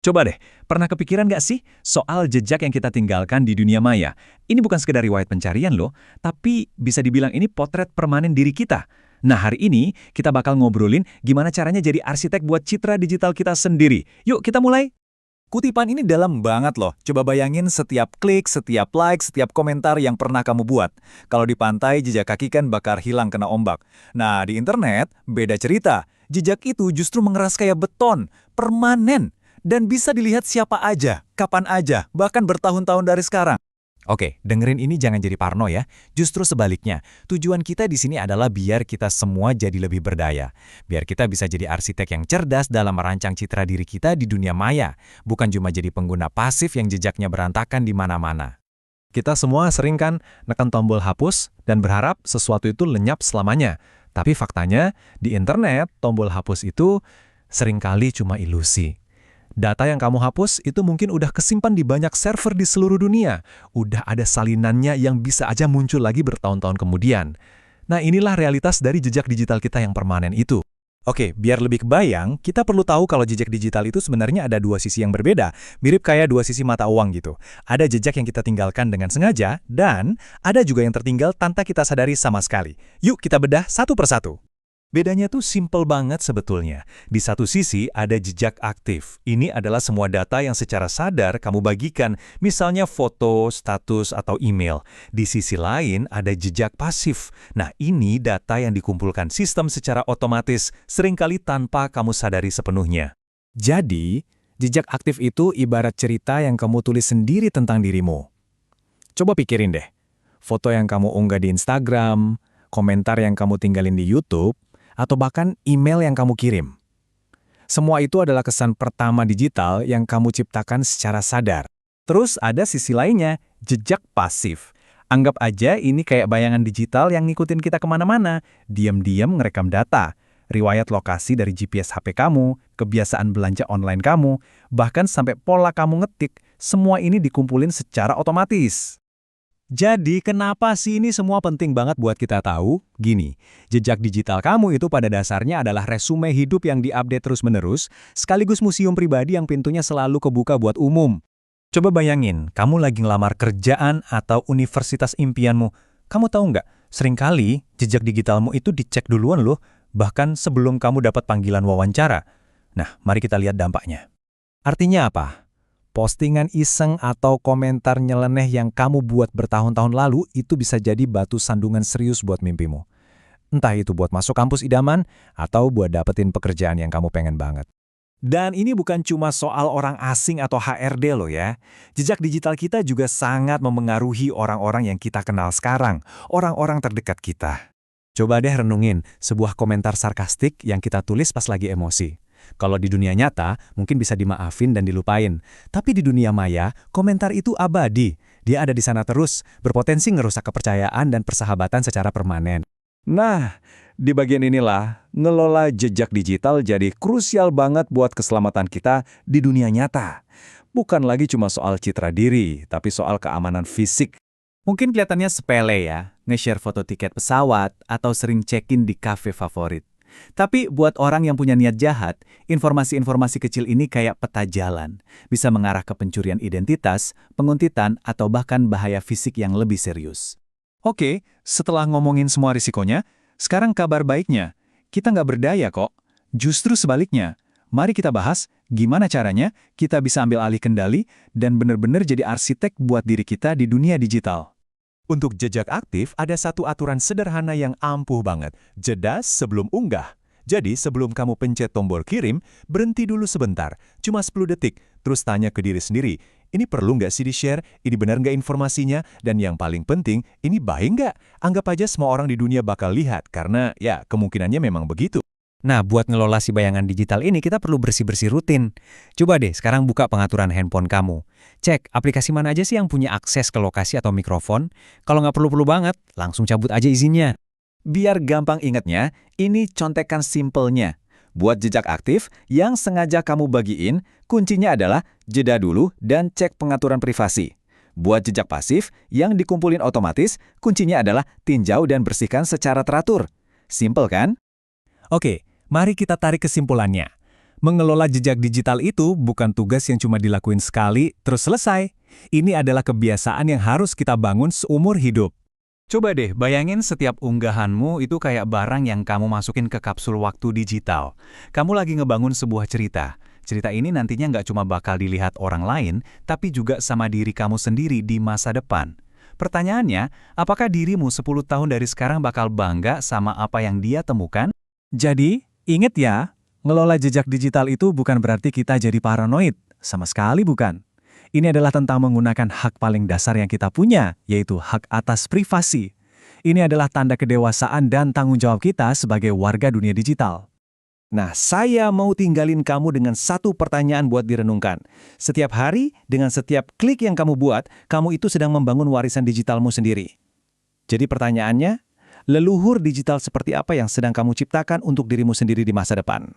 Coba deh, pernah kepikiran nggak sih soal jejak yang kita tinggalkan di dunia maya? Ini bukan sekedar riwayat pencarian loh, tapi bisa dibilang ini potret permanen diri kita. Nah, hari ini kita bakal ngobrolin gimana caranya jadi arsitek buat citra digital kita sendiri. Yuk, kita mulai. Kutipan ini dalam banget loh. Coba bayangin setiap klik, setiap like, setiap komentar yang pernah kamu buat. Kalau di pantai, jejak kaki kan bakal hilang kena ombak. Nah, di internet, beda cerita. Jejak itu justru mengeras kayak beton, permanen, dan bisa dilihat siapa aja, kapan aja, bahkan bertahun-tahun dari sekarang. Oke, dengerin ini jangan jadi parno ya. Justru sebaliknya, tujuan kita di sini adalah biar kita semua jadi lebih berdaya. Biar kita bisa jadi arsitek yang cerdas dalam merancang citra diri kita di dunia maya. Bukan cuma jadi pengguna pasif yang jejaknya berantakan di mana-mana. Kita semua sering kan nekan tombol hapus dan berharap sesuatu itu lenyap selamanya. Tapi faktanya, di internet, tombol hapus itu seringkali cuma ilusi. Data yang kamu hapus itu mungkin udah kesimpan di banyak server di seluruh dunia. Udah ada salinannya yang bisa aja muncul lagi bertahun-tahun kemudian. Nah, inilah realitas dari jejak digital kita yang permanen itu. Oke, biar lebih kebayang, kita perlu tahu kalau jejak digital itu sebenarnya ada dua sisi yang berbeda. Mirip kayak dua sisi mata uang gitu. Ada jejak yang kita tinggalkan dengan sengaja, dan ada juga yang tertinggal tanpa kita sadari sama sekali. Yuk kita bedah satu persatu. Bedanya tuh simple banget sebetulnya. Di satu sisi ada jejak aktif. Ini adalah semua data yang secara sadar kamu bagikan, misalnya foto, status, atau email. Di sisi lain ada jejak pasif. Nah, ini data yang dikumpulkan sistem secara otomatis, seringkali tanpa kamu sadari sepenuhnya. Jadi, jejak aktif itu ibarat cerita yang kamu tulis sendiri tentang dirimu. Coba pikirin deh. Foto yang kamu unggah di Instagram, komentar yang kamu tinggalin di YouTube, atau bahkan email yang kamu kirim. Semua itu adalah kesan pertama digital yang kamu ciptakan secara sadar. Terus ada sisi lainnya, jejak pasif. Anggap aja ini kayak bayangan digital yang ngikutin kita kemana-mana, diam-diam ngerekam data, riwayat lokasi dari GPS HP kamu, kebiasaan belanja online kamu, bahkan sampai pola kamu ngetik, semua ini dikumpulin secara otomatis. Jadi, kenapa sih ini semua penting banget buat kita tahu? Gini, jejak digital kamu itu pada dasarnya adalah resume hidup yang diupdate terus-menerus, sekaligus museum pribadi yang pintunya selalu kebuka buat umum. Coba bayangin, kamu lagi ngelamar kerjaan atau universitas impianmu. Kamu tahu nggak, seringkali jejak digitalmu itu dicek duluan loh, bahkan sebelum kamu dapat panggilan wawancara. Nah, mari kita lihat dampaknya. Artinya apa? Postingan iseng atau komentar nyeleneh yang kamu buat bertahun-tahun lalu itu bisa jadi batu sandungan serius buat mimpimu. Entah itu buat masuk kampus idaman atau buat dapetin pekerjaan yang kamu pengen banget. Dan ini bukan cuma soal orang asing atau HRD loh ya. Jejak digital kita juga sangat memengaruhi orang-orang yang kita kenal sekarang, orang-orang terdekat kita. Coba deh renungin sebuah komentar sarkastik yang kita tulis pas lagi emosi. Kalau di dunia nyata, mungkin bisa dimaafin dan dilupain. Tapi di dunia maya, komentar itu abadi. Dia ada di sana terus, berpotensi ngerusak kepercayaan dan persahabatan secara permanen. Nah, di bagian inilah, ngelola jejak digital jadi krusial banget buat keselamatan kita di dunia nyata. Bukan lagi cuma soal citra diri, tapi soal keamanan fisik. Mungkin kelihatannya sepele ya, nge-share foto tiket pesawat atau sering check-in di kafe favorit. Tapi buat orang yang punya niat jahat, informasi-informasi kecil ini kayak peta jalan. Bisa mengarah ke pencurian identitas, penguntitan, atau bahkan bahaya fisik yang lebih serius. Oke, setelah ngomongin semua risikonya, sekarang kabar baiknya. Kita nggak berdaya kok. Justru sebaliknya. Mari kita bahas gimana caranya kita bisa ambil alih kendali dan benar-benar jadi arsitek buat diri kita di dunia digital. Untuk jejak aktif, ada satu aturan sederhana yang ampuh banget. Jeda sebelum unggah. Jadi, sebelum kamu pencet tombol kirim, berhenti dulu sebentar. Cuma 10 detik. Terus tanya ke diri sendiri, ini perlu nggak sih di-share? Ini benar nggak informasinya? Dan yang paling penting, ini baik nggak? Anggap aja semua orang di dunia bakal lihat, karena ya kemungkinannya memang begitu. Nah, buat ngelola si bayangan digital ini, kita perlu bersih-bersih rutin. Coba deh, sekarang buka pengaturan handphone kamu. Cek, aplikasi mana aja sih yang punya akses ke lokasi atau mikrofon? Kalau nggak perlu-perlu banget, langsung cabut aja izinnya. Biar gampang ingatnya, ini contekan simpelnya. Buat jejak aktif, yang sengaja kamu bagiin, kuncinya adalah jeda dulu dan cek pengaturan privasi. Buat jejak pasif, yang dikumpulin otomatis, kuncinya adalah tinjau dan bersihkan secara teratur. Simpel kan? Oke. Mari kita tarik kesimpulannya. Mengelola jejak digital itu bukan tugas yang cuma dilakuin sekali, terus selesai. Ini adalah kebiasaan yang harus kita bangun seumur hidup. Coba deh bayangin setiap unggahanmu itu kayak barang yang kamu masukin ke kapsul waktu digital. Kamu lagi ngebangun sebuah cerita. Cerita ini nantinya nggak cuma bakal dilihat orang lain, tapi juga sama diri kamu sendiri di masa depan. Pertanyaannya, apakah dirimu 10 tahun dari sekarang bakal bangga sama apa yang dia temukan? Jadi, ingat ya, ngelola jejak digital itu bukan berarti kita jadi paranoid. Sama sekali bukan. Ini adalah tentang menggunakan hak paling dasar yang kita punya, yaitu hak atas privasi. Ini adalah tanda kedewasaan dan tanggung jawab kita sebagai warga dunia digital. Nah, saya mau tinggalin kamu dengan satu pertanyaan buat direnungkan. Setiap hari, dengan setiap klik yang kamu buat, kamu itu sedang membangun warisan digitalmu sendiri. Jadi pertanyaannya, leluhur digital seperti apa yang sedang kamu ciptakan untuk dirimu sendiri di masa depan?